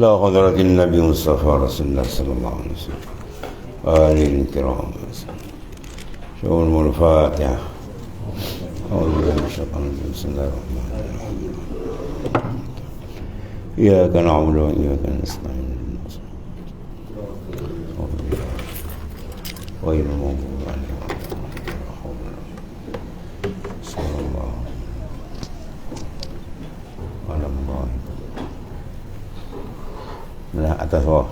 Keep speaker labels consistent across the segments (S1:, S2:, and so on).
S1: لا حضرة النبي مصطفى رسول الله صلى الله عليه وسلم آله الكرام. شؤون الفاتحة. أعوذ بالله من الشيطان الرجيم. بسم الله الرحمن الرحيم. إياك نعبد وإياك نستعين. غير المغضوب عليهم ولا الضالين. صلى الله على الله. Nah, atas bawah.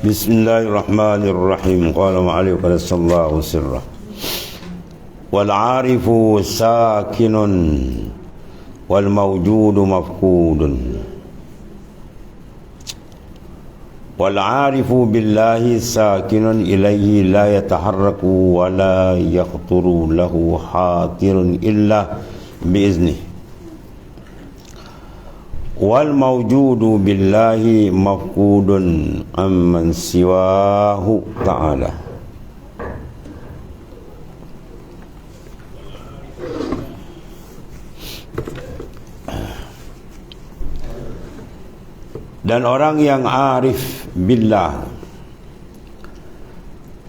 S1: Bismillahirrahmanirrahim. Qala ma'alaihi qala sallallahu sirrah. Wal 'arifu sakinun wal mawjudu mafqudun. Wal 'arifu billahi sakinun ilayhi la yataharraku wa la yaqturu lahu hatirun illa biiznih. Wal mawjudu billahi mafqudun amman siwahu ta'ala. Dan orang yang arif billah,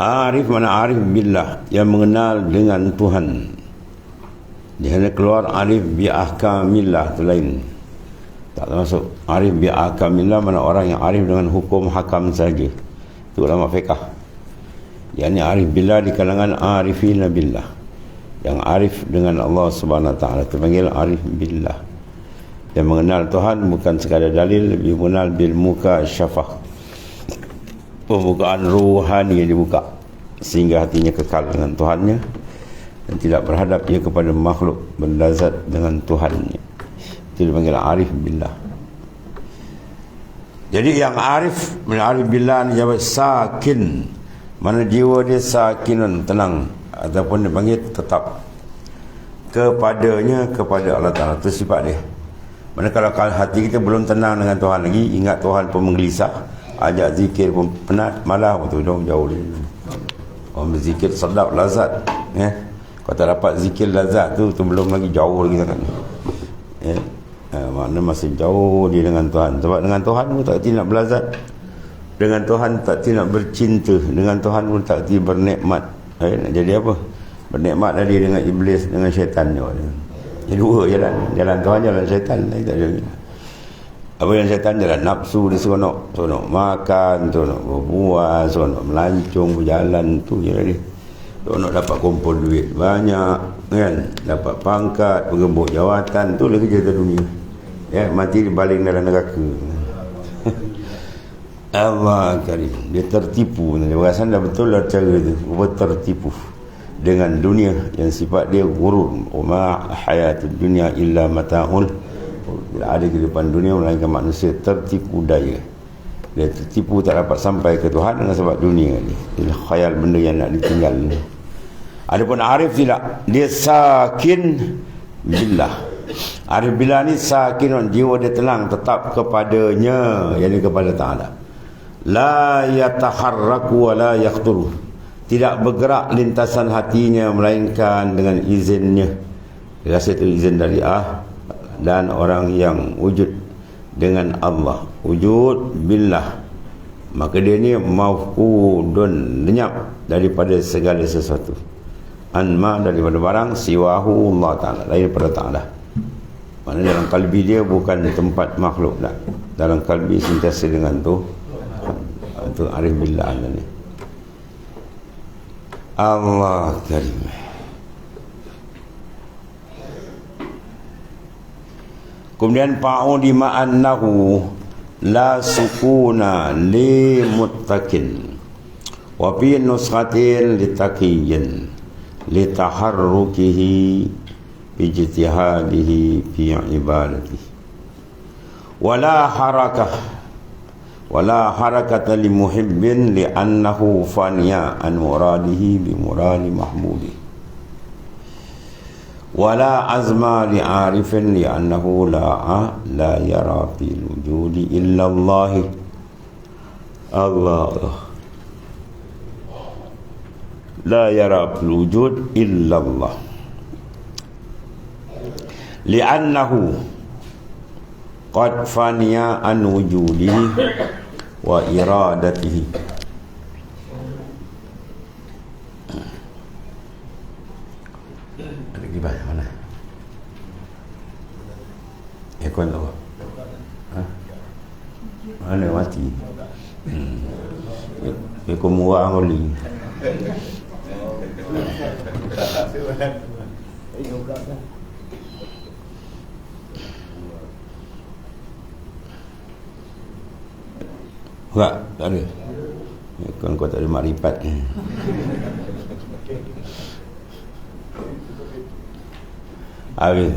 S1: arif mana arif billah, yang mengenal dengan Tuhan. Di sana keluar arif bi ahkamillah, itu lain. Tak termasuk arif bi ahkamillah, mana orang yang arif dengan hukum hakam saja. Itu ulama fiqh. Yang ini arif billah di kalangan arifina billah, yang arif dengan Allah Subhanahu wa taala, terpanggil arif billah. Yang mengenal Tuhan bukan sekadar dalil, lebih mengenal bil muka syafah, pembukaan ruhani yang dibuka sehingga hatinya kekal dengan Tuhannya dan tidak berhadap ia kepada makhluk, berlazat dengan Tuhannya. Itu dipanggil arif billah. Jadi yang arif billah ni jawab sakin, mana jiwa dia sakinun, tenang, ataupun dipanggil tetap kepadanya, kepada Allah Ta'ala. Itu sifat dia. Mana kalau hati kita belum tenang dengan Tuhan lagi, ingat Tuhan pun menggelisah, ajak zikir pun penat, malah betul jauh dia. Orang berzikir sedap, lazat, ya. Kalau tak dapat zikir lazat tu belum lagi, jauh lagi sangat, ya. Makna masih jauh dia dengan Tuhan. Sebab dengan Tuhan pun tak nak belazat, dengan Tuhan tak nak bercinta, dengan Tuhan pun tak bernikmat. Nak jadi apa? Bernikmat dia dengan iblis, dengan syaitan. Jadi dua jalan, jalan Tuhan, jalan syaitan. Tak ada. Apa yang syaitan? Jalan nafsu, dia seronok makan, seronok berbual, seronok melancong, berjalan, tu je dia. Seronok dapat kumpul duit banyak, kan, dapat pangkat, penggembuk jawatan, tu lah kerja di dunia. Ya, mati dibaling dalam neraka. Allah karim, dia tertipu. Dia rasa dah betul lah cara tu, tertipu dengan dunia yang sifat dia gurur. Wa hayatud dunya illa mata'ul. Tidak ada kehidupan dunia melainkan manusia tertipu daya. Dia tertipu, tak dapat sampai ke Tuhan dengan sebab dunia ni. Dia khayal benda yang nak ditinggal ni. Adapun arif tidak, dia sakin billah. Arif billah ni sakinun, jiwa dia tenang tetap kepadanya, yakni kepada Ta'ala. La yataharraku wa la yaqturu, tidak bergerak lintasan hatinya melainkan dengan izinnya. Dia rasa itu izin dari dan orang yang wujud dengan Allah, wujud billah, maka dia ni mafqudun, lenyap daripada segala sesuatu. Anma, daripada barang, siwahu Allah Ta'ala, lain daripada Ta'ala. Mana dalam kalbi dia bukan tempat makhluk dah. Dalam kalbi sentiasa dengan tu. Itu arif billah ni. Allah karim. Kemudian fa'udi ma'annahu la sukuna li muttaqin wa fi nuskhatin litaqiyyin litaharrukihi bijtihadihi fi ibadatihi wala harakata li muhibbin li annahu faniya an muradihi bi muradi mahmudi wala azma li arifin li annahu la yara fil wujudi illa Allah la yara fil wujud illa Allah. li'annahu qad faniya an wujudihi wa iradatihi. Ada gibah mana? Ekon tu. Mana mati? Ekon murah oli. Enggak, tak ada. Ekon kau tak ada makrifat. Habis.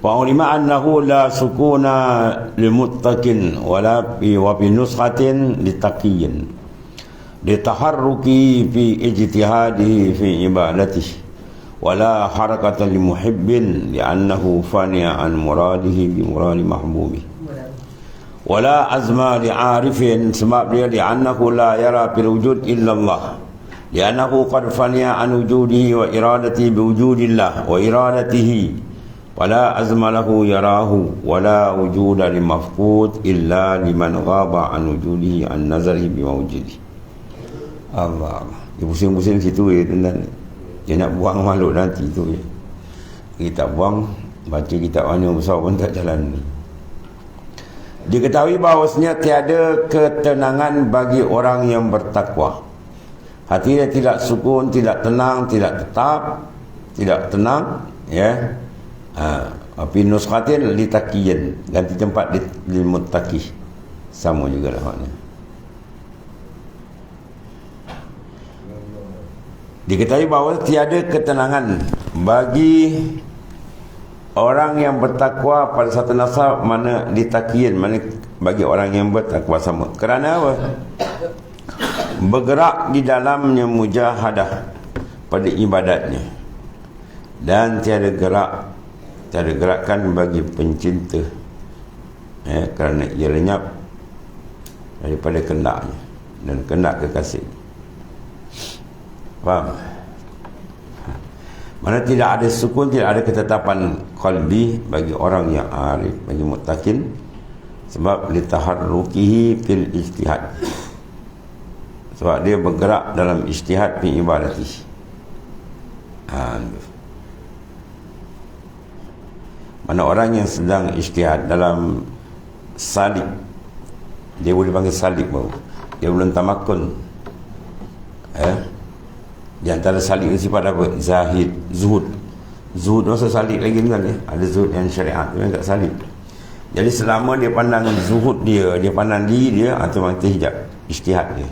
S1: Fa'ulima annahu la sukuna limuttaqin wala wa fi nuskhatin litaqiyyin litaharruki fi ijtihadihi fi ibadatihi wala harakatan limuhibbin li'annahu fani'a an muradihi bi muradi mahbubihi wala azma li'arifin sebab dia li'annahu la yara fil wujud illa Allah li'annahu qad fani'a an wujudihi wa iradatihi bi wujudillah wa iradatihi wala azma lahu yarahu wala wujuda limafqud illa liman ghaba an wujudihi an nazari bi mawjudi. Allah, dia pusing-pusing situ ya tuan. Dia nak buang makhluk nanti tu ya. Kita buang, baca kitab mana besar pun tak jalan. Diketahui bahawasanya tiada ketenangan bagi orang yang bertakwa. Hati dia tidak sukun, tidak tenang, tidak tetap, tidak tenang, ya. Api nuskatin litakiyin, ganti tempat di muttaqi, sama juga lah maknanya. Diketahui bahawa tiada ketenangan bagi orang yang bertakwa pada satu nasab, mana litakiyin, mana bagi orang yang bertakwa sama. Kerana apa? Bergerak di dalamnya mujahadah pada ibadatnya, dan tiada gerakan bagi pencinta, kerana ia lenyap daripada kendaknya dan kendak kekasih. Faham? Mana tidak ada sukun, tidak ada ketetapan qalbi bagi orang yang arif, bagi muttaqin, sebab litaharrukihi fil ijtihad, sebab dia bergerak dalam ijtihad fi ibadati. Mana orang yang sedang ijtihad dalam salik, dia boleh panggil salik baru, dia belum tamakun. Di antara salik itu sifat apa? Zahid, zuhud. Zuhud masa salik lagi kan ya? Ada zuhud yang syariat, dia tak salik. Jadi selama dia pandang zuhud dia pandang diri dia, atau mati hijab ijtihad dia,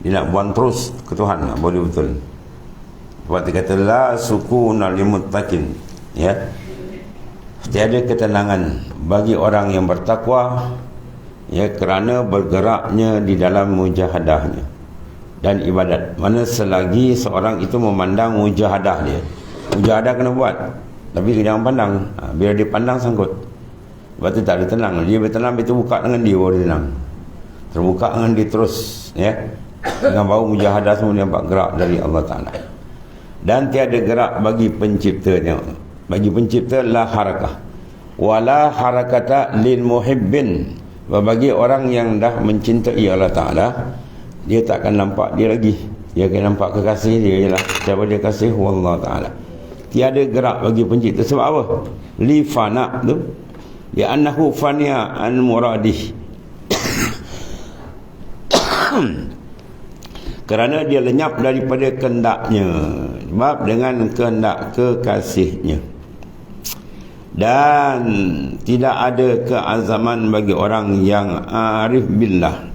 S1: dia nak buang terus ke Tuhan, boleh betul. Sebab dia kata la sukuna limuttaqin, ya, tiada ketenangan bagi orang yang bertakwa, ya, kerana bergeraknya di dalam mujahadahnya dan ibadat. Mana selagi seorang itu memandang mujahadah dia, mujahadah kena buat, tapi dia jangan pandang. Biar dia pandang sangkut, sebab tu tak ada tenang. Dia bertenang, dia terbuka dengan dia baru tenang, terbuka dengan dia terus, ya, dengan bau mujahadah semua dia nampak gerak dari Allah Ta'ala. Dan tiada gerak bagi penciptanya. Bagi pencipta la harakah wala harakata lil muhibbin. Bagi orang yang dah mencintai Allah Ta'ala, dia tak akan nampak dia lagi, dia akan nampak kekasih dia ialah siapa dia kasih, Allah Ta'ala. Tiada gerak bagi pencipta. Sebab apa? Li fana tu, li annahu faniya an muradih, kerana dia lenyap daripada kehendaknya, sebab dengan kehendak kekasihnya. Dan tidak ada keazaman bagi orang yang arif billah,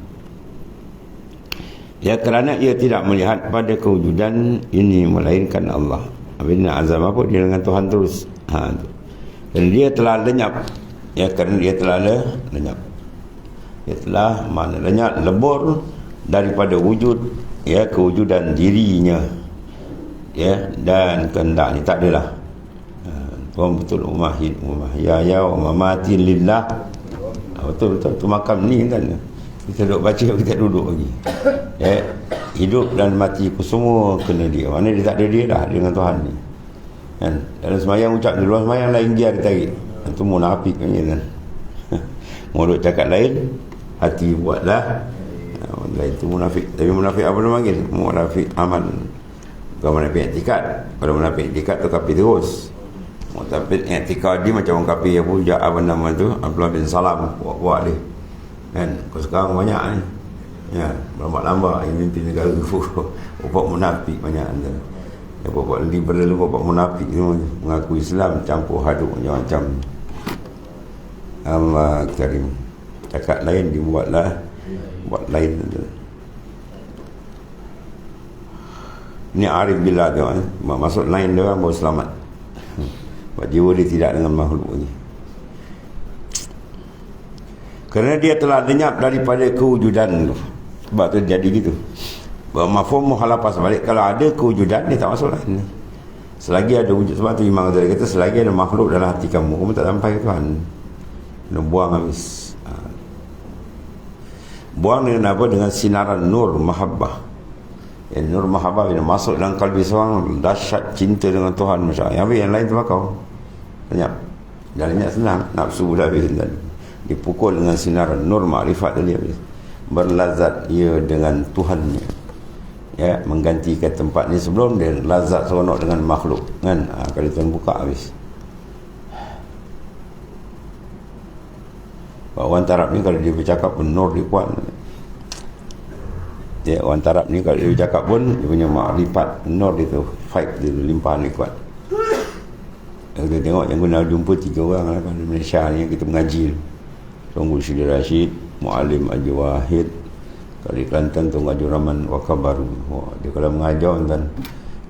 S1: ya, kerana ia tidak melihat pada kewujudan ini melainkan Allah. Bila azam apa? Dia dengan Tuhan terus. Dan dia telah lenyap, ya, kerana dia telah lenyap, dia telah lenyap, lebur daripada wujud, ya, kewujudan dirinya, ya, dan kehendaknya. Tak adalah. Tuhan betul umahid, umahiyaya, umamati lillah. Betul tu makam ni kan. Kita duduk baca, kita duduk lagi. Hidup dan mati ku semua kena dia. Mana dia tak ada dia dah dengan Tuhan ni. Kan? Dalam semayang ucap di luar semayang lain dia ditarik. Itu munafik kan. Mulut cakap lain, hati buatlah lain. Itu munafik. Tapi munafik apa dia panggil? Munafik aman. Bukan munafik i'tikad. Kalau munafik i'tikad tu kafir terus. Munafik i'tikad dia macam orang kafir apa nama tu, Abdullah bin Salam buat dia. Kan? Kau sekarang banyak ni. Ya, lambat-lambat yang mimpi negara buat munafik banyak antara. Ya, buat liberal, buat munafik semua, mengaku Islam campur haduk macam-macam. Allah Karim. Cakap lain dibuatlah, buat lain. Ini arif billah tu, masuk lain dia baru selamat. Sebab jiwa dia tidak dengan makhluk ni. Kerana dia telah lenyap daripada kewujudan tu. Sebab tu jadi gitu. Mafhum mukhalafah sebalik, kalau ada kewujudan dia tak masuk lain. Selagi ada wujud, sebab tu Imam Ghazali kata selagi ada makhluk dalam hati kamu tak sampai ke Tuhan. Kena buang habis. Buang dengan apa? Dengan sinaran nur mahabbah. Nur mahabbah bila masuk dalam kalbi seorang, dahsyat cinta dengan Tuhan. Masya Allah. Yang lain terbakau. Lenyap. Dan lenyap senang. Nafsu dah habis tadi. Dipukul dengan sinaran nur ma'rifat tadi habis. Berlazat ia dengan Tuhannya, ya, menggantikan tempat ni. Sebelum dia lazat seronok dengan makhluk kan. Kalau Tuhan buka habis. Orang Arab ni kalau dia bercakap pun nur dia kuat. Ya, orang Arab ni kalau dia bercakap pun dia punya makrifat nur dia tu, vibe dia limpahan dia kuat. Kita tengok yang guna jumpa 3 orang lah kan, Malaysia ni kita mengaji. Tunggul Syedi Rashid, Mu'alim Haji Wahid, Kali Kelantan Tunggul Haji Rahman Wakabaru. Dia kalau mengajar kan,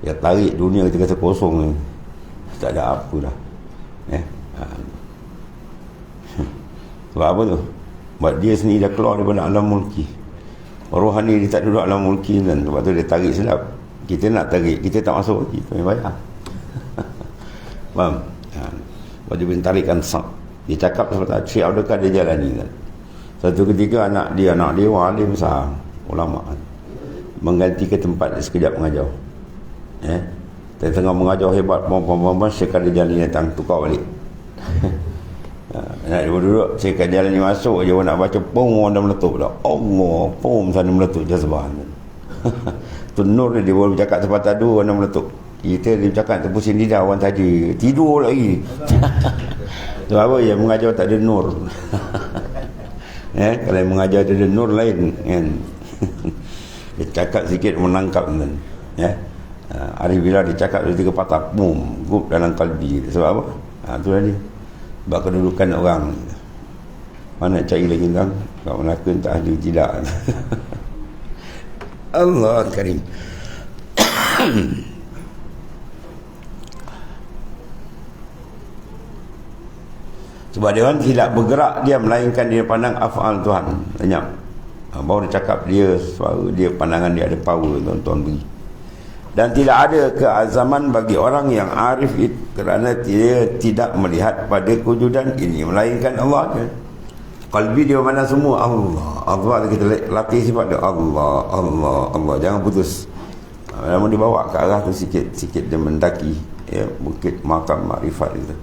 S1: dia tarik dunia kita kata kosong ni. Tak ada apa dah. Sebab apa tu? Sebab dia sendiri dah keluar daripada alam mulki. Rohani dia tak duduk alam mulki kan. Sebab tu dia tarik sedap. Kita nak tarik, kita tak masuk lagi. Kita bayar. Faham? Sebab dia tarikan sak. Dia cakap sebab Syekh Abdul Qadir Jalani kan. Satu ketika anak dia alim besar, ulama kan, mengganti ke tempat dia sekejap mengajar. Tengah mengajar hebat, bom Syekh Qadir Jalani datang tukar balik. Nak duduk Syekh Qadir Jalani masuk je, orang nak baca pom, orang dah meletup dah. Allah, pom sana meletup jazbah. Tu nur dia baru bercakap sepatah dua, orang dah meletup. Kita dia bercakap terpusing lidah, orang tadi tidur lagi. Sebab apa? Yang mengajar tak ada nur. Kalau yang mengajar tak ada nur lain kan. Dia cakap sikit menangkap kan. Arif bila dia cakap 2-3 patah, boom, gup dalam kalbi. Sebab apa? Tu lah dia. Sebab kedudukan orang. Mana nak cari lagi kan? Kat Melaka tak ada, tidak. Allah Karim. Sebab dia orang tidak bergerak dia, melainkan dia pandang af'al Tuhan. Lenyap. Baru dia cakap dia, suara dia, pandangan dia ada power tuan-tuan beri. Dan tidak ada keazaman bagi orang yang arif itu, kerana dia tidak melihat pada kewujudan ini, melainkan Allah. Qalbi dia mana semua Allah. Allah kita latih sifat dia Allah, Allah, Allah. Jangan putus. Namun dibawa ke arah tu sikit-sikit dia mendaki bukit makam makrifat itu.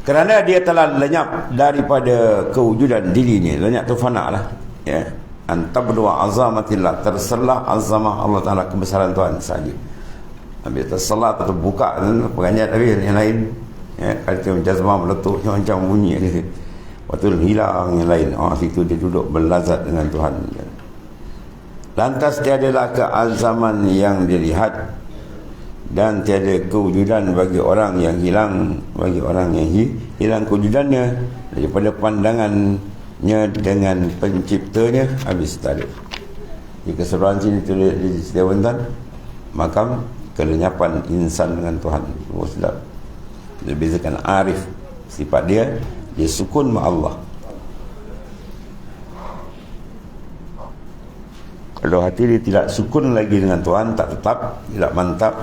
S1: Kerana dia telah lenyap daripada kewujudan dirinya. Lenyap tu fana lah. Antabdua azamatillah, terselah azamah Allah Ta'ala, kebesaran Tuhan saja. Habis terselah, terbuka penganjat habis yang lain. Kalau jazmah meletup macam bunyi ni. Lepas tu hilang yang lain. Situ dia duduk berlazat dengan Tuhan. Lantas tiadalah keazaman yang dilihat, dan tiada kewujudan bagi orang yang hilang, bagi orang yang hilang kewujudannya daripada pandangannya dengan penciptanya, habis tak ada. Di keseluruhan sini tulis di setiap bentan makam kelenyapan insan dengan Tuhan. Sedap. Dia bezakan arif, sifat dia sukun ma Allah. Kalau hati dia tidak sukun lagi dengan Tuhan, tak tetap, tidak mantap,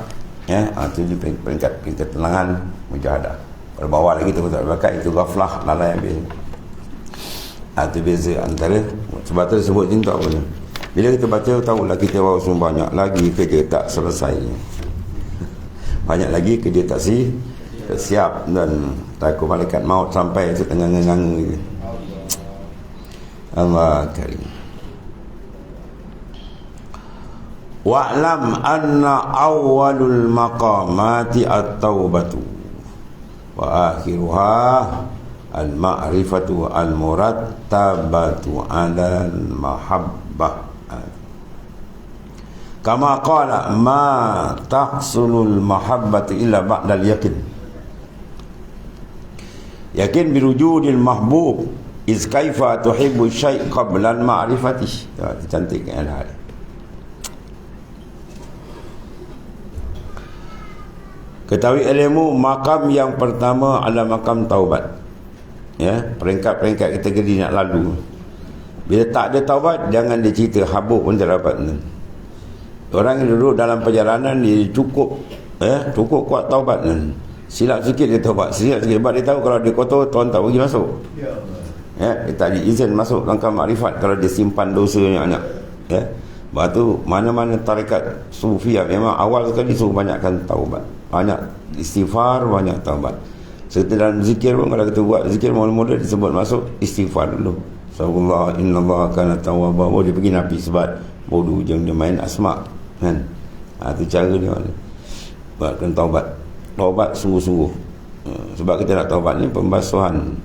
S1: itu peringkat ketenangan mujahadah. Kalau bawah lagi tu tak bakat, itu ghaflah, lalai habis. Itu beza antara. Sebab tu disebut cinta apa ni. Bila kita baca, tahulah kita bawa sumber banyak lagi kerja tak selesai. Banyak lagi kerja tak siap. Dan takut malaikat maut sampai setengah-nganga. Allah karim. Wa'lam anna awwalul maqamati at-taubatu wa akhiruha al-ma'rifatu al-murattabatu 'ala al-mahabbah. Kama qala ma tahsulul mahabbatu illa ba'dal yakin. Yakin birujudil mahbub iz kaifa tuhibbu syai' qabla al-ma'rifati. Cantik kan hal. Ketahui ilmu makam yang pertama adalah makam taubat. Ya, peringkat-peringkat kategori nak lalu. Bila tak ada taubat, jangan dia cerita habuk pun tak dapat. Orang yang duduk dalam perjalanan dia cukup kuat taubat. Silap sikit dia taubat, silap sikit sebab dia tahu kalau dia kotor Tuhan tak bagi masuk. Ya, dia tak diizin masuk langkah makrifat kalau dia simpan dosa yang banyak. Ya. Sebab tu mana-mana tarekat sufiah memang awal sekali suruh banyakkan taubat. Banyak istighfar, banyak taubat. Serta dalam zikir pun kalau kita buat zikir mula-mula disebut masuk istighfar dulu. Subhanallah innallaha kana tawwaba. Dia pergi Nabi sebab bodoh je dia main asma kan. Itu cara dia. Buatkan taubat. Taubat sungguh-sungguh. Sebab kita nak taubat ni pembasuhan,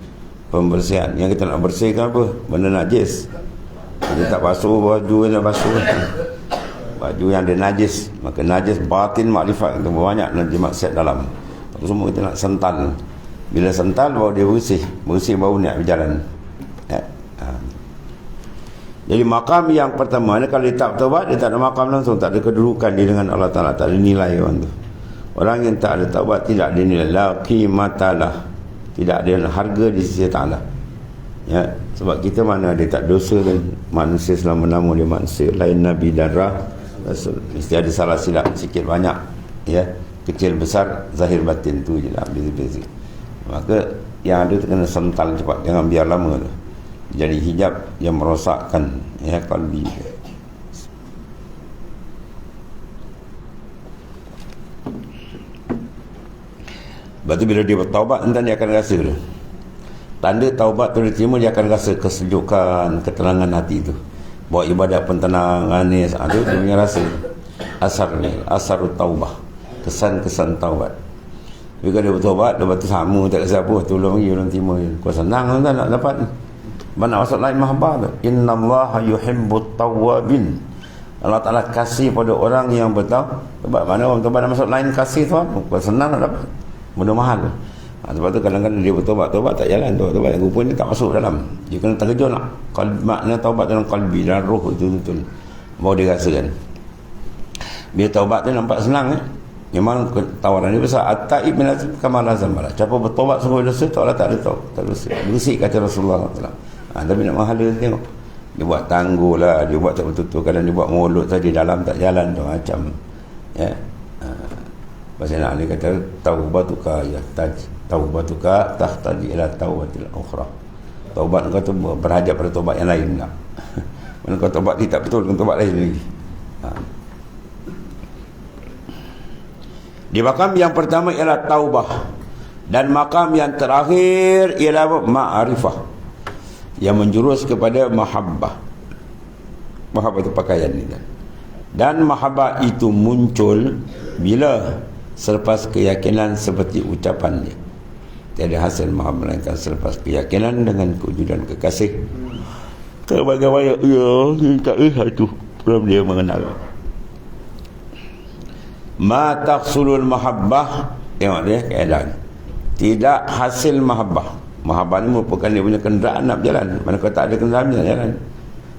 S1: pembersihan. Yang kita nak bersihkan apa? Benda najis. Kita tak basuh baju yang basuh. Baju yang ada najis, maka najis batin makrifat itu banyak nanti maksiat dalam. Itu semua kita nak sental. Bila sental baru dia bersih baru nak berjalan. Ya. Jadi makam yang pertama ni kalau dia tak taubat, dia tak ada makam langsung, tak ada kedudukan dia dengan Allah Ta'ala, tak ada nilai orang tu. Orang yang tak ada taubat tidak ada nilai, la qimatalah, tidak ada harga di sisi Ta'ala. Ya, sebab kita mana ada tak dosa kan, manusia selama-lama dia manusia, lain Nabi dan Rasul. Mesti ada salah silap sikit banyak, ya, kecil besar, zahir batin tu je lah, beza-beza. Maka yang ada tu kena sental cepat, jangan biar lama tu. Jadi hijab yang merosakkan ya kalbi. Lepas tu bila dia bertaubat, entah dia akan rasa tu. Tanda taubat tu diterima, dia akan rasa kesejukan, ketenangan hati tu. Buat ibadat pun tenang, anis, ada dia punya rasa. Asar ni, asarut taubah. Kesan-kesan taubat. Tapi kalau dia bertaubat, lepas tu sama, tak rasa apa, tolong lagi orang terima. Kau senang tuan nak dapat ni. Mana maksud lain mahabbah tu? Innallaha yuhibbut tawwabin. Allah Ta'ala kasih pada orang yang bertaubat. Sebab mana orang bertaubat maksud lain kasih tu apa? Kau senang nak dapat. Benda mahal. Sebab tu kadang-kadang dia bertaubat tak jalan tu. Taubat yang rupanya tak masuk dalam. Dia kena terkejut nak. Makna taubat dalam kalbi dan roh itu betul. Baru dia rasakan. Bila taubat tu nampak senang memang tawaran dia besar. At-taib min kama lazam. Siapa bertaubat sungguh dosa, Allah tak ada tahu. Tak dosa. Bersih kata Rasulullah SAW. Tapi nak mahala tengok. Dia buat tangguh lah, dia buat tak betul-betul. Kadang dia buat mulut saja dalam tak jalan tu macam. Ya. Pasal nak dia kata taubatuka ya taj. Taubatuka tahtaji ila taubatil ukhra. Taubat kau tu berhajat pada taubat yang lain tak. Mana kau taubat ni tak betul, kau taubat lain lagi. Di makam yang pertama ialah taubah. Dan makam yang terakhir ialah ma'rifah. Yang menjurus kepada mahabbah. Mahabbah itu pakaian ni. Dan mahabbah itu muncul bila selepas keyakinan seperti ucapan dia. Tiada hasil mahabbah melainkan selepas keyakinan dengan kewujudan kekasih. Bagaimana tak itu belum dia mengenal. Ma taqsulul mahabbah, tengok dia keadaan. Tidak hasil mahabbah. Mahabbah ni merupakan dia punya kenderaan nak berjalan. Mana kau tak ada kenderaan nak jalan.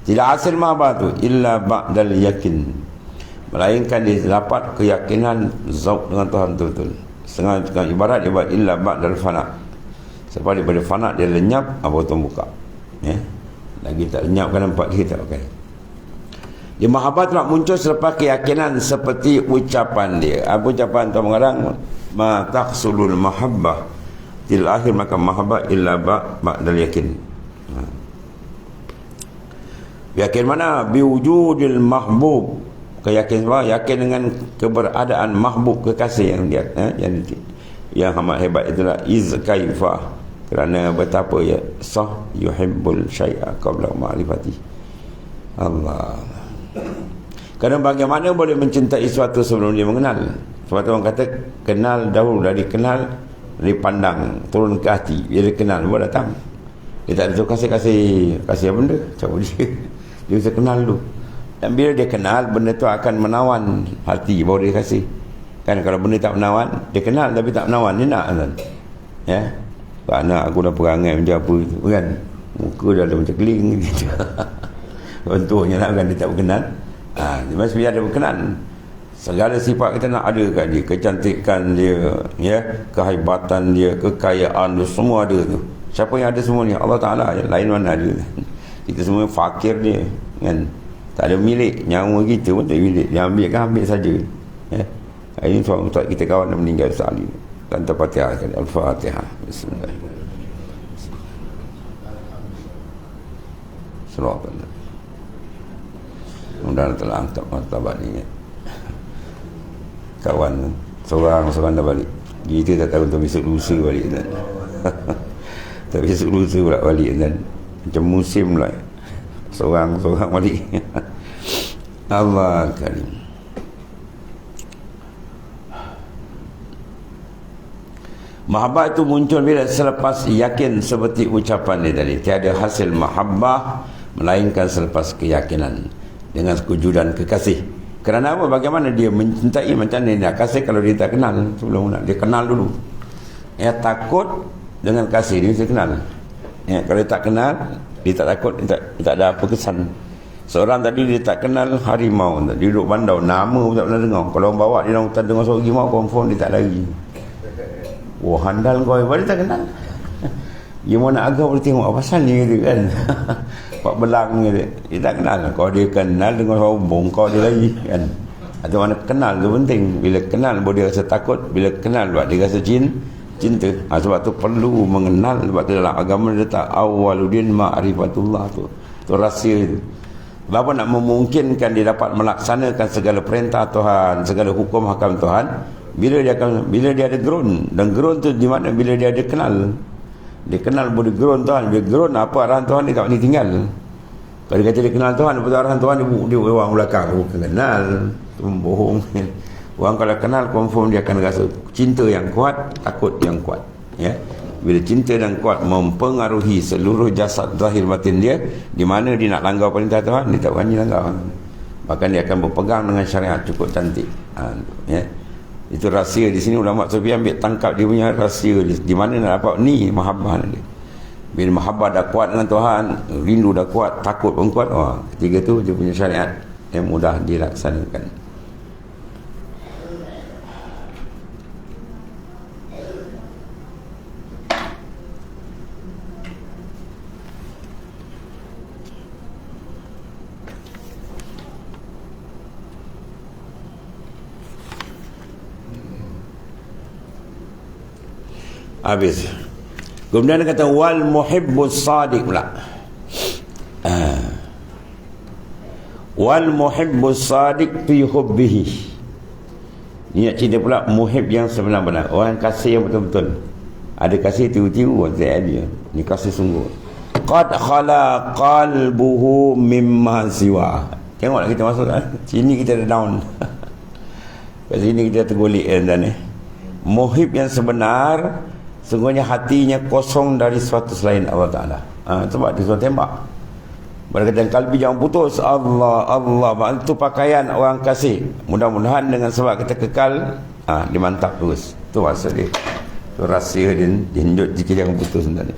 S1: Tidak hasil mahabbah tu illa ba'dal yakin. Melainkan dia dapat keyakinan zauq dengan Tuhan betul-betul. Setengah ibarat dia buat illa ba'dal fana. Sebab daripada fana dia lenyap, apa tu buka. Ya. Lagi tak lenyap kan nampak kita pakai. Dia mahabbah tu nak muncul selepas keyakinan seperti ucapan dia. Apa ucapan tu mengarang? Ma taqsulul mahabbah til akhir maka mahabbah illa ba'dal yakin. Yakin mana? Biwujudil mahbub. Keyakin apa? Yakin dengan keberadaan mahbub, kekasih yang dia yang amat hebat itulah iz kaifa, kerana betapa ya sah yuhibbul syai'a qabla ma'rifati. Allah. Kerana bagaimana boleh mencintai sesuatu sebelum dia mengenal? Sebab orang kata kenal dahulu, dari kenal dari pandang turun ke hati, bila kenal baru datang. Dia tak ada tu kasih apa benda, cabut dia. Dia bisa kenal dulu. Dan bila dia kenal, benda tu akan menawan hati, baru dia kasih. Kan kalau benda tak menawan, dia kenal tapi tak menawan, dia nak kan. Ya. Pak anak aku dah perangai macam apa tu kan. Muka dah ada macam keling gitu. Contohnya lah kan, dia tak berkenan. Dia mesti ada berkenan. Segala sifat kita nak ada kat dia. Kecantikan dia, ya, kehebatan dia, kekayaan dia, semua ada tu. Siapa yang ada semua ni? Allah Ta'ala. Yang lain mana ada. Kita semua fakir dia kan. Tak ada milik. Nyawa kita pun tak milik. Dia ambil kan, ambil saja. Ya. Ini suatu untuk kita kawan yang meninggal sekali. Dan Al-Fatihah. Al-Fatihah. Bismillah. Surah. Mudah-mudahan telah angkat martabat ini. Kawan seorang dah balik. Kita tak tahu untuk besok lusa balik kan. Tak besok lusa pula balik kan. Macam musim lah. Seorang balik. Allah Karim. Mahabbah itu muncul bila selepas yakin, seperti ucapan dia tadi. Tiada hasil mahabbah melainkan selepas keyakinan dengan kewujudan kekasih. Kerana apa? Bagaimana dia mencintai, macam mana dia kasih kalau dia tak kenal sebelum dia kenal dulu. Ya, takut dengan kasih dia mesti kenal. Ya, kalau dia tak kenal, dia tak takut, dia tak ada apa kesan. Seorang tadi dia tak kenal harimau, dia duduk bandau, nama pun tak pernah dengar. Kalau orang bawa dia dalam hutan dengar suara harimau, confirm dia tak lari. Wah, handal kau, dia tak kenal. Dia mau nak agak boleh tengok apa pasal ni gitu kan. Pak belang gitu. Dia tak kenal. Kalau dia kenal dengan sombong, kau dia lagi kan. Atau mana kenal tu penting. Bila kenal baru dia rasa takut. Bila kenal baru dia rasa cinta. Sebab tu perlu mengenal. Sebab tu dalam agama dia tak awwaluddin ma'rifatullah tu. Tu rahsia tu. Bapa nak memungkinkan dia dapat melaksanakan segala perintah Tuhan, segala hukum hakam Tuhan, bila dia ada gerun. Dan gerun tu di mana? Bila dia ada kenal. Dia kenal boleh gerun Tuhan. Bila gerun apa arahan Tuhan, dia tak boleh tinggal. Kalau dia kata dia kenal Tuhan, apa arahan Tuhan, dia orang belakang. Bukan kenal, tu bohong. Orang kalau kenal, confirm dia akan rasa cinta yang kuat, takut yang kuat. Ya. Bila cinta dan kuat mempengaruhi seluruh jasad zahir batin dia, di mana dia nak langgar perintah Tuhan, dia tak berani langgar. Bahkan dia akan berpegang dengan syariat cukup cantik. Ya. Itu rahsia di sini. Ulama Sufi ambil tangkap dia punya rahsia di mana nak dapat ni mahabbah dia. Bila mahabbah dah kuat dengan Tuhan, rindu dah kuat, takut pun kuat, ketiga tu dia punya syariat yang mudah dilaksanakan. Habis. Kemudian dia kata wal muhibbus sadiq pula. Wal muhibbus sadiq fi hubbihi. Ni nak cerita pula muhib yang sebenar-benar, orang kasih yang betul-betul. Ada kasih tiru-tiru dia. Ni kasih sungguh. Qad khala qalbuhu mimma siwa. Tengoklah kita masuk sini, kita ada down. Kat sini kita tergolek dan muhib yang sebenar, sungguhnya hatinya kosong dari sesuatu selain Allah Ta'ala. Sebab dia suruh tembak. Berkaitan kalbi jangan putus. Allah itu pakaian orang kasih. Mudah-mudahan dengan sebab kita kekal, dia mantap terus. Itu maksud dia. Itu rahsia dia hinjut jika jangan putus sebenarnya.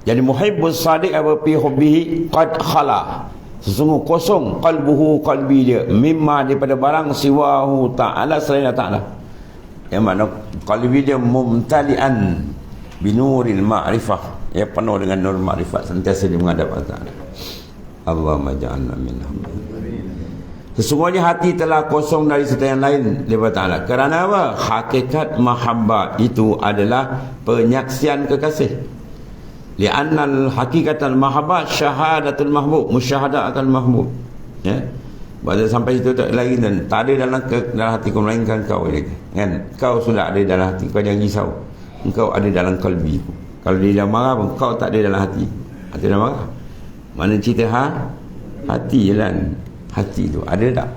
S1: Jadi muhibbus sadiq apa fi hubbihi qad khala. Sesungguh kosong qalbi dia mimma daripada barang siwahu ta'ala, selain Allah Ta'ala. Yang mana qalbi dia mumtalian binuril ma'rifah, ya, penuh dengan nur ma'rifat, sentiasa dia menghadap Allah Ta'ala. Allahumma ja'alna minhum. Sesungguhnya hati telah kosong dari serta yang lain daripada Ta'ala. Kerana apa? Hakikat mahabbah itu adalah penyaksian kekasih. li'anna al-haqiqatal mahabbah syahadatul mahbub, musyahadatul mahbub. Ya, pada sampai situ tak lagi, dan tak ada dalam hati kau melainkan kau lagi, kan? Kau sudah ada dalam hati kau, jangan risau. Engkau ada dalam kalbi. Kalau dia dah marah pun kau tak ada dalam hati. Hati dah marah. Mana cerita hati kan? Hati tu ada tak?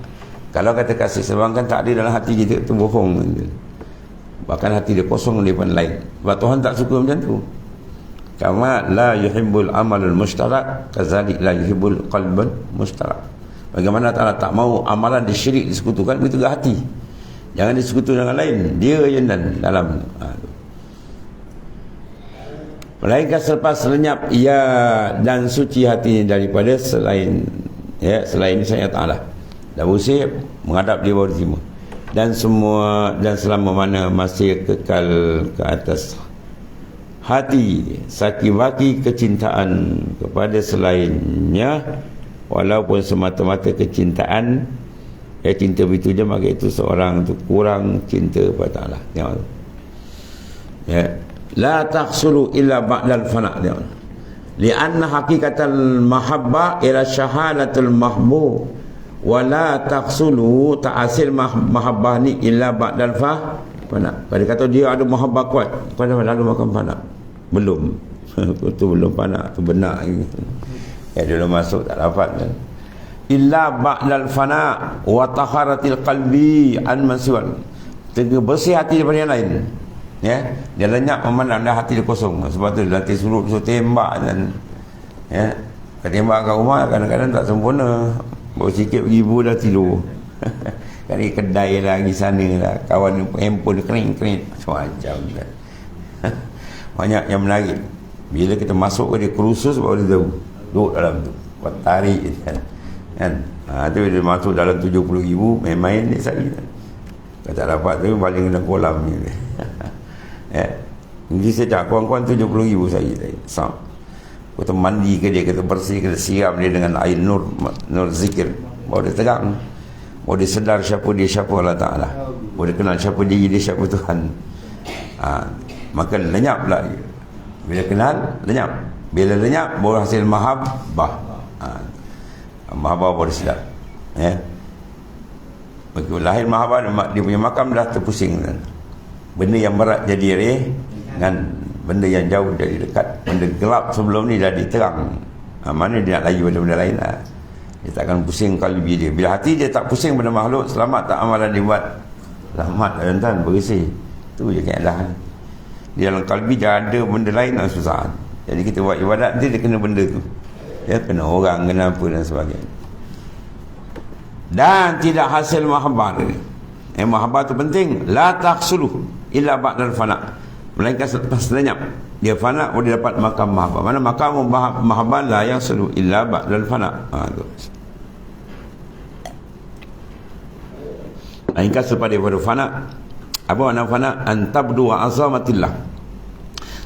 S1: Kalau kata kasih sebab kan tak ada dalam hati kita, tu bohong. Bahkan hati dia kosong daripada lain. Sebab Tuhan tak suka macam tu. Kama la yuhibbul amalul mushtarak, kazalik la yuhibbul qalbul mushtarak. Bagaimana Allah tak mau amalan disyirik, disekutukan, begitu juga hati. Jangan disekutu dengan lain, dia yang dalam. Melainkan selepas lenyap ia dan suci hatinya daripada selain saya Ta'ala, dah bersih menghadap dia baru terima. Dan selama mana masih kekal ke atas hati saki-baki kecintaan kepada selainnya, walaupun semata-mata kecintaan, cinta begitu je, maka itu seorang tu kurang cinta kepada Allah. Tengok tu. Ya, la tahsulu illa ba'dal fana'. Tengok. Li'anna haqiqatal mahabbah ila syahadatul mahbub, wa la tahsulu ta'asil mahabbah ni illa ba'dal fana'. Kalau kata dia ada mahabbah kuat, pada lalu makan fana'. Belum. Itu belum fana', tu benar. Dulu masuk tak dapat kan. Illa ba'dal fana wa taharatil qalbi an masiwan. Tengah bersih hati daripada yang lain. Ya, dia lenyap memandang dah hati dia kosong. Sebab tu nanti suruh tembak dan tembak kat rumah kadang-kadang tak sempurna. Baru sikit pergi ibu dah tidur. Kali kedai lagi sana lah, kawan handphone kering-kering macam-macam kan. Banyak yang menarik. Bila kita masuk ke dia kursus baru dia tahu. Duduk dalam tu, buat tarik kan. Tu dia masuk dalam 70,000, main-main ni sari kan. Kalau tak dapat tu paling kena kolam ni. Jadi saya cakap kawan-kawan 70,000 sari tadi. Sam. Kita mandi ke dia, kita bersih, kita siram dia dengan air nur zikir. Baru dia tegang. Baru dia sedar siapa dia, siapa Allah Ta'ala. Baru dia kenal siapa diri dia, siapa Tuhan. Maka lenyap pula dia. Bila kenal, lenyap. Bila lenyap baru hasil mahabbah. Mahabbah baru sedap. Begitu lahir mahabbah, dia punya makam dah terpusing kan. Benda yang berat jadi ringan, benda yang jauh jadi dekat. Benda gelap sebelum ni jadi terang. Mana dia nak lagi benda-benda lain lah. Dia takkan pusing kalbi dia. Bila hati dia tak pusing pada makhluk, selamat tak amalan dia buat? Selamat tuan-tuan, bersih. Itu je keadaan. Di dalam kalbi dia ada benda lain yang susah. Jadi kita buat ibadat dia kena benda tu. Kena orang, kena apa dan sebagainya. Dan tidak hasil mahabbah ni. Mahabbah tu penting. La tahsulu illa ba'dal fana'. Melainkan selepas lenyap dia fana' boleh dapat makam mahabbah. Mana makam mahabbah la yang selu illa ba'dal fana'. Tu. Melainkan selepas dia baru fana'. Apa makna fana'? Antabdu wa azamatillah.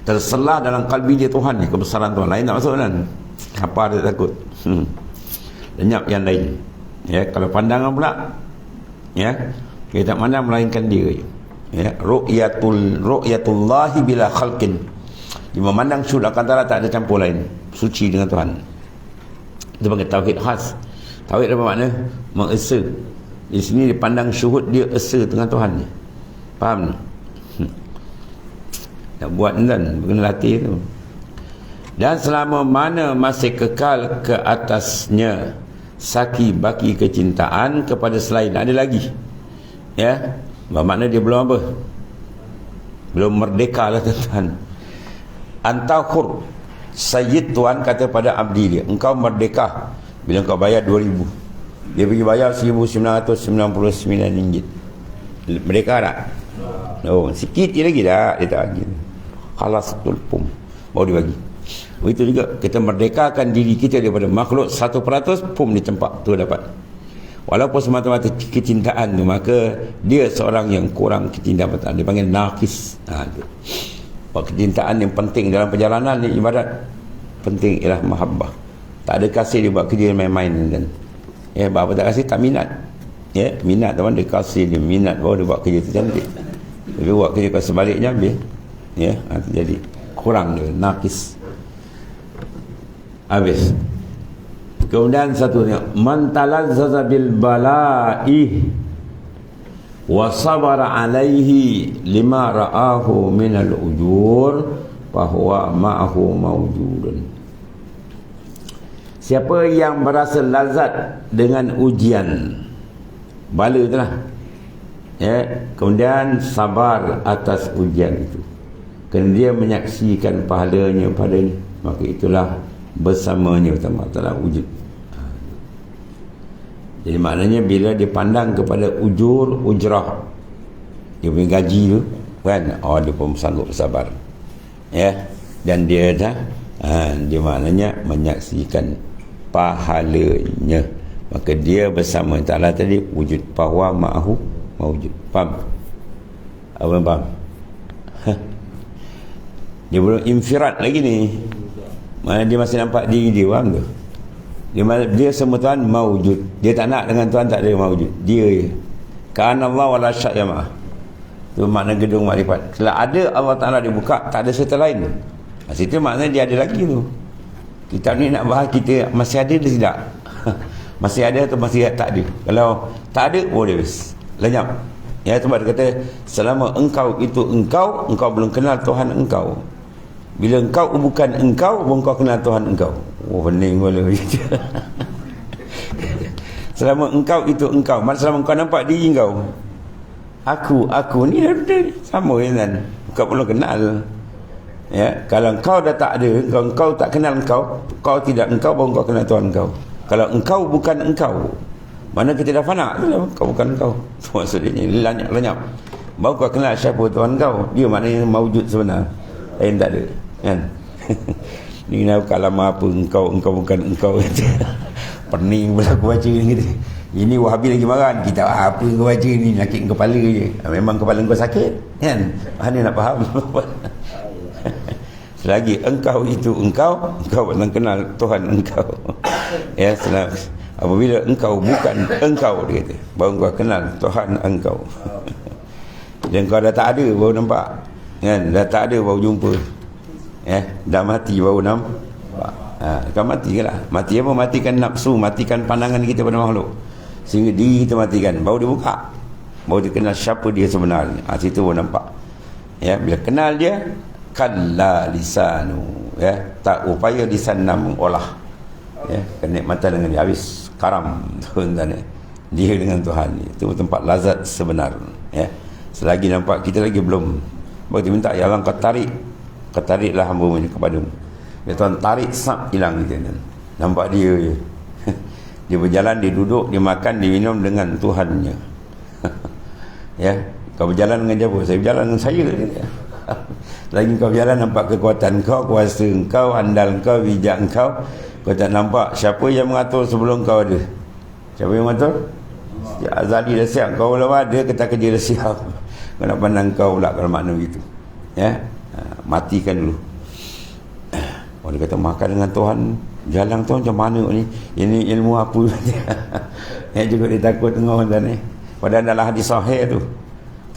S1: Terselah dalam kalbi dia Tuhan ni, kebesaran Tuhan. Lain tak masuk kan? Apa dia takut? Lenyap yang lain. Kalau pandangan pula, kita tak pandang melainkan dia. Ru'yatullahi bila khalqin. Dia memandang syuhud akan ta'ala, tak ada campur lain. Suci dengan Tuhan. Itu panggil tauhid khas. Tauhid apa makna? Mengesa. Di sini dia pandang syuhud, dia esa dengan Tuhan ni. Faham ni? Nak buat kan, kena latih tu. Dan selama mana masih kekal ke atasnya saki-baki kecintaan kepada selain, ada lagi. Bermakna dia belum apa? Belum merdeka lah tuan-tuan. Antakhur Sayyid Tuhan kata pada abdi dia, engkau merdeka bila engkau bayar 2,000. Dia pergi bayar 1,999 ringgit. Merdeka tak? Oh, sikit je lagi dah. Dia tak lagi. Khalas tulpum. Baru dia bagi. Begitu juga kita merdekakan diri kita daripada makhluk 100%, pum dicempak tu dapat. Walaupun semata-mata kecintaan tu, maka dia seorang yang kurang kecintaan. Dia panggil naqis. Kecintaan yang penting dalam perjalanan ni ibadat penting ialah mahabbah. Tak ada kasih dia buat kerja main-main kan. Apa tak kasih tak minat. Minat teman dia kasih dia minat baru dia buat kerja tu cantik. Tapi buat kerja kalau sebaliknya habis. Jadi kurang dia, naqis. Habis. Kemudian satunya, man talazzaza bil bala'i wa sabara alaihi lima ra'ahu minal ujur fahuwa ma'ahu mawjudun. Siapa yang berasa lazat dengan ujian, bala itulah, ya, kemudian sabar atas ujian itu, kerana dia menyaksikan pahalanya padanya, maka itulah bersamanya Allah Ta'ala wujud. Jadi maknanya bila dia pandang kepada ujrah, dia punya gaji tu kan, oh dia pun sanggup bersabar, ya, dan dia dah dia maknanya menyaksikan pahalanya, maka dia bersama Ta'ala tadi wujud, bahwa ma'ahu mawujud. Faham? Apa yang faham? Dia belum infirat lagi ni, mana dia masih nampak diri dia, faham tu? Dia semua Tuhan mawujud, dia tak nak dengan Tuhan tak ada mawujud, dia je. Kana Allah wala syak ya ma'ah, tu makna gedung makrifat. Kalau ada Allah Ta'ala dibuka, tak ada serta lain. Situ maknanya dia ada lagi tu. Kitab ni nak bahas kita masih ada dia tidak? Masih ada atau masih tak ada? Kalau tak ada, boleh habis, lenyap. Ya, sebab dia kata selama engkau itu engkau belum kenal Tuhan engkau. Bila engkau bukan engkau, engkau kenal Tuhan engkau. Oh, pening pula. Selama engkau itu engkau, maksud selama engkau nampak diri engkau, aku ni dah sama kan, engkau belum kenal. Ya, kalau engkau dah tak ada, engkau tak kenal engkau tidak engkau, baru engkau kenal Tuhan engkau. Kalau engkau bukan engkau, mana kita dah fana, engkau bukan engkau. Maksudnya ni lenyap. Baru kau kenal siapa Tuhan engkau. Dia maknanya mawujud sebenar. Lain tak ada, kan? Ni nak kalam apa engkau bukan engkau. Pening pula aku baca ni gitu. Ini Wahabi lagi marah, kita apa kau baca ni, sakit kepala je. Memang kepala kau sakit, kan? Mana nak faham? Selagi engkau itu engkau belum kenal Tuhan engkau. Ya, apabila engkau bukan engkau, dia kata, baru engkau kenal Tuhan engkau. Dan kau dah tak ada baru nampak, kan? Dah tak ada baru jumpa. Ya, dah mati baru nampak. Kau mati ke lah? Mati apa? Matikan nafsu, matikan pandangan kita pada makhluk, sehingga diri kita matikan, baru dia buka, baru dia kenal siapa dia sebenarnya. Situ baru nampak. Ya, bila kenal dia, kalla lisanu, ya, tak upaya lisan nak mengolah, ya, kenikmatan dengan dia, habis karam Tuhan dia dengan Tuhan. Itu tempat lazat sebenar. Ya, selagi nampak kita lagi belum, baru dia minta, ya Allah kau tariklah hamba-Mu kepadamu. Ya Tuhan tarik, sap, hilang kita, nampak dia je. Dia berjalan, dia duduk, dia makan, dia minum dengan Tuhannya. Ya, kau berjalan dengan siapa? Saya berjalan dengan saya. Lagi kau berjalan nampak kekuatan kau, kuasa kau, andal kau, bijak kau. Kau tak nampak siapa yang mengatur sebelum kau ada. Siapa yang mengatur? Ya, azali dah siap. Kau belum ada, kata kerja dah siap. Kau nak pandang kau pula kalau makna begitu. Ya, matikan dulu. Dia kata makan dengan Tuhan, jalan Tuhan macam mana ni? Ini ilmu apa? Yang juga dia takut tengok tuan ni. Padahal dalam hadis sahih tu,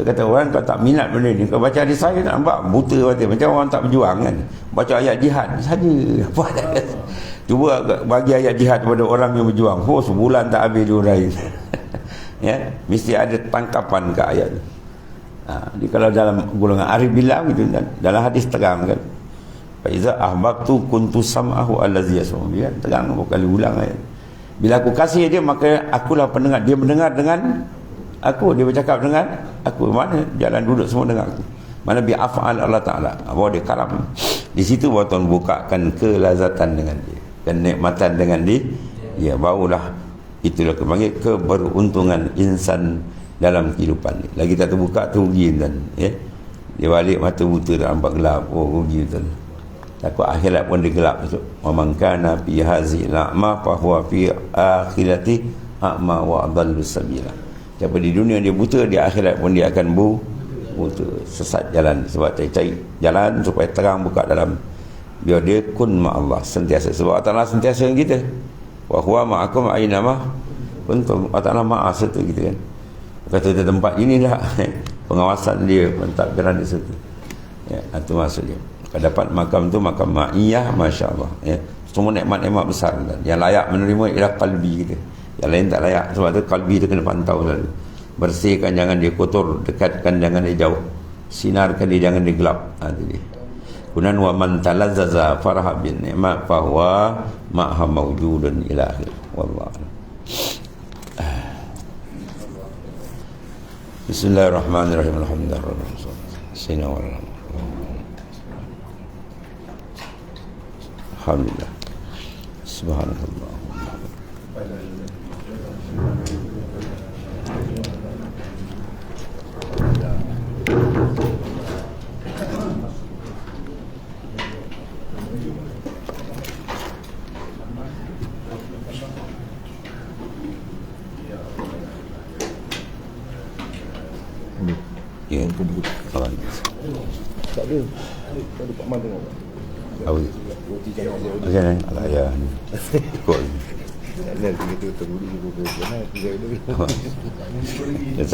S1: dia kata orang kau tak minat benda ni, kau baca hadis sahih tak nampak buta batin, macam orang tak berjuang kan. Baca ayat jihad saja. Apa tak? Cuba bagi ayat jihad kepada orang yang berjuang, sebulan tak habis dia urai. Ya, mesti ada tangkapan ke ayat tu. Jadi kalau dalam golongan arif billah gitu, dalam hadis terang kan, fa iza ahbabtu kuntu sam'ahu allazi yasma'u bihi, terang berkali ulang ayat. Bila aku kasih dia, maka akulah pendengar. Dia mendengar dengan aku, dia bercakap dengan aku. Mana jalan duduk semua dengan aku. Mana bi af'al Allah Ta'ala, bahawa dia karam. Di situ bahawa Tuhan bukakan kelazatan dengan dia, kenikmatan dengan dia. Ya, barulah itulah kepanggil keberuntungan insan dalam kehidupan ni. Lagi tak terbuka tu rugi kan. Ya, dia balik mata buta tak nampak gelap, rugi tu. Takut akhirat pun dia gelap tu. Wa man kana fi hazihi a'ma fa huwa fi akhirati a'ma wa adallu sabila. Siapa di dunia dia buta, di akhirat pun dia akan buta, sesat jalan. Sebab cari jalan supaya terang buka dalam. Biar dia kun ma'allah, sentiasa. Sebab Allah Ta'ala sentiasa dengan kita. Wa huwa ma'akum aina ma kuntum. Allah Ta'ala ma'a serta kita kan. Kata di tempat ini dah pengawasan dia, pentadbiran di situ. Ya, itu maksudnya. Kalau dapat makam tu makam ma'iyah, masya-Allah, ya. semua nikmat-nikmat besar. Yang layak menerima ialah kalbi kita, yang lain tak layak. Sebab tu kalbi tu kena pantau selalu. Bersihkan, jangan dia kotor. Dekatkan, jangan dia jauh. Sinarkan dia, jangan dia gelap. Itu dia. Kemudian wa man talazzaza farha bin ni'mat fa huwa ma'ha mawjudun ila akhir. Wallahu. Bismillahirrahmanirrahim. Alhamdulillah. Sayyidina wa alhamdulillah. Subhanallah. Ya, kawan.
S2: Tak ada. Tak ada Pak Man tengok.
S1: Tahu. Okey, ala ya. Kau.
S2: Tak ada kita tunggu dulu. Jangan tiga dulu.
S1: Ya,